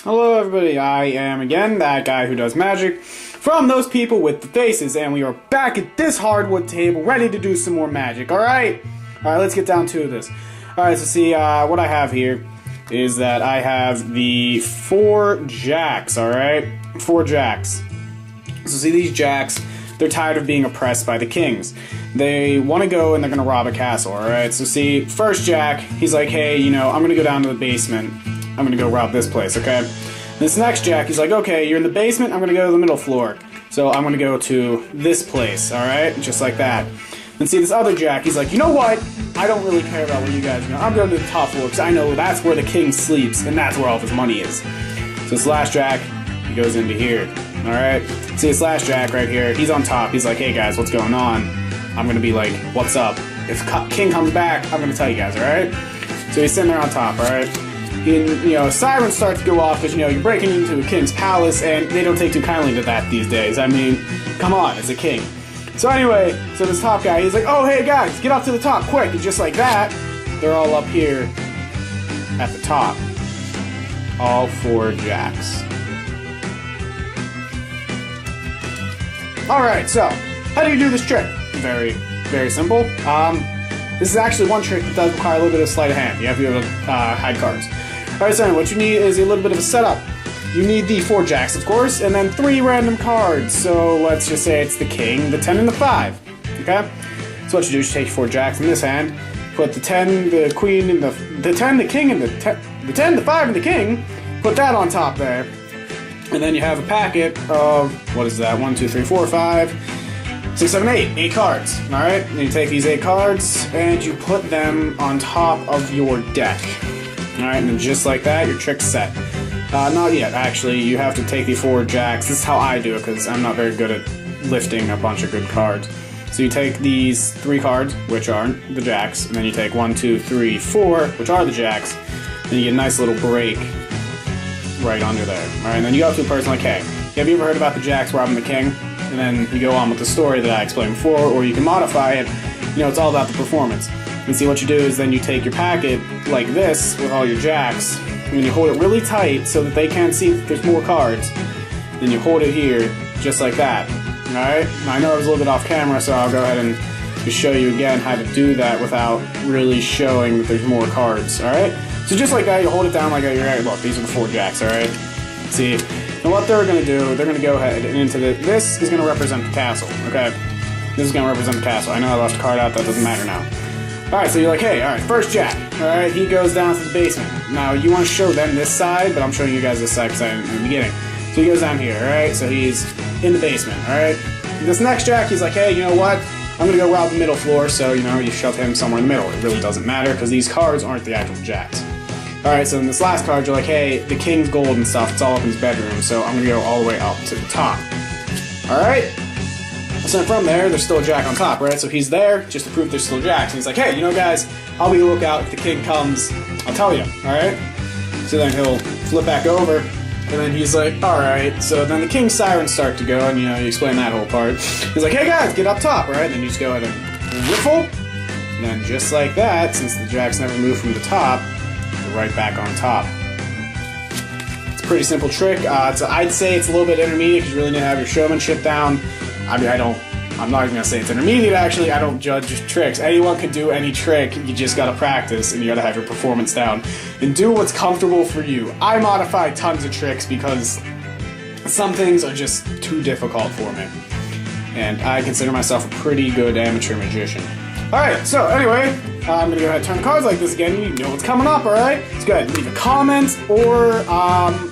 Hello everybody, I am again that guy who does magic from those people with the faces, and we are back at this hardwood table ready to do some more magic, alright? Alright, let's get down to this. Alright, so see, what I have here is that I have the 4 jacks, alright? 4 jacks. So see, these jacks, they're tired of being oppressed by the kings. They want to go and they're going to rob a castle, alright? So see, first jack, he's like, hey, you know, I'm going to go down to the basement. I'm gonna go rob this place, okay? This next jack, he's like, okay, you're in the basement, I'm gonna go to the middle floor. So I'm gonna go to this place, alright? Just like that. And see, this other jack, he's like, you know what? I don't really care about where you guys are going. I'm going to the top floor, because I know that's where the king sleeps, and that's where all of his money is. So this last jack, he goes into here, alright? See, this last jack right here, he's on top. He's like, hey guys, what's going on? I'm gonna be like, what's up? If king comes back, I'm gonna tell you guys, alright? So he's sitting there on top, alright? And, you know, sirens start to go off because, you know, you're breaking into a king's palace, and they don't take too kindly to that these days. I mean, come on, it's a king. So anyway, so this top guy, he's like, oh, hey guys, get up to the top, quick. And just like that, they're all up here at the top. All 4 jacks. Alright, so, how do you do this trick? Very, very simple. This is actually one trick that does require a little bit of sleight of hand. You have to be able to hide cards. Alright, so what you need is a little bit of a setup. You need the 4 jacks, of course, and then 3 random cards. So let's just say it's the king, the 10, and the 5. Okay? So what you do is you take 4 jacks in this hand, put the 10, the queen, and the 10, the king, and the 10, the 5, and the king, put that on top there. And then you have a packet of, what is that, 1, 2, 3, 4, 5, 6, 7, 8. 8 cards. Alright? And you take these 8 cards, and you put them on top of your deck. Alright, and then just like that, your trick's set. Not yet, actually. You have to take the 4 jacks. This is how I do it, because I'm not very good at lifting a bunch of good cards. So you take these 3 cards, which are the jacks, and then you take 1, 2, 3, 4, which are the jacks, and you get a nice little break right under there. Alright, and then you go up to a person like, hey, have you ever heard about the jacks robbing the king? And then you go on with the story that I explained before, or you can modify it. You know, it's all about the performance. And see, what you do is then you take your packet like this with all your jacks, and you hold it really tight so that they can't see that there's more cards. Then you hold it here, just like that. Alright? I know I was a little bit off camera, so I'll go ahead and just show you again how to do that without really showing that there's more cards. Alright? So just like that, you hold it down like that. You're right. Look, these are the 4 jacks, alright? See? And what they're going to do, they're going to go ahead and into this is going to represent the castle, okay? This is going to represent the castle. I know I left a card out, that doesn't matter now. Alright, so you're like, hey, alright, first jack. Alright, he goes down to the basement. Now, you want to show them this side, but I'm showing you guys this side because I in the beginning. So he goes down here, alright? So he's in the basement, alright? This next jack, he's like, hey, you know what? I'm going to go rob the middle floor, so, you know, you shove him somewhere in the middle. It really doesn't matter because these cards aren't the actual jacks. Alright, so in this last card, you're like, hey, the king's gold and stuff, it's all up in his bedroom, so I'm going to go all the way up to the top. Alright? So from there, there's still a jack on top, right? So he's there just to prove there's still jacks. And he's like, hey, you know, guys, I'll be on the lookout. If the king comes, I'll tell you, alright? So then he'll flip back over, and then he's like, alright. So then the king's sirens start to go, and, you know, you explain that whole part. He's like, hey, guys, get up top, right? And then you just go ahead and riffle. And then just like that, since the jacks never move from the top, you're right back on top. It's a pretty simple trick. I'd say it's a little bit intermediate because you really need to have your showmanship down. I mean, I'm not even gonna say it's intermediate, actually. I don't judge tricks. Anyone can do any trick. You just gotta practice and you gotta have your performance down. And do what's comfortable for you. I modify tons of tricks because some things are just too difficult for me. And I consider myself a pretty good amateur magician. Alright, so anyway, I'm gonna go ahead and turn the cards like this again. You know what's coming up, alright? Let's go ahead and leave a comment or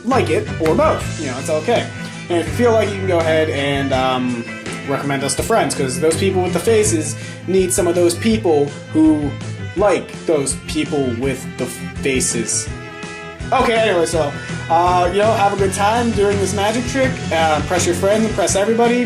like it, or both. You know, it's okay. And if you feel like, you can go ahead and recommend us to friends, because those people with the faces need some of those people who like those people with the faces. Okay, anyway, so, you know, have a good time doing this magic trick. Press your friends and press everybody.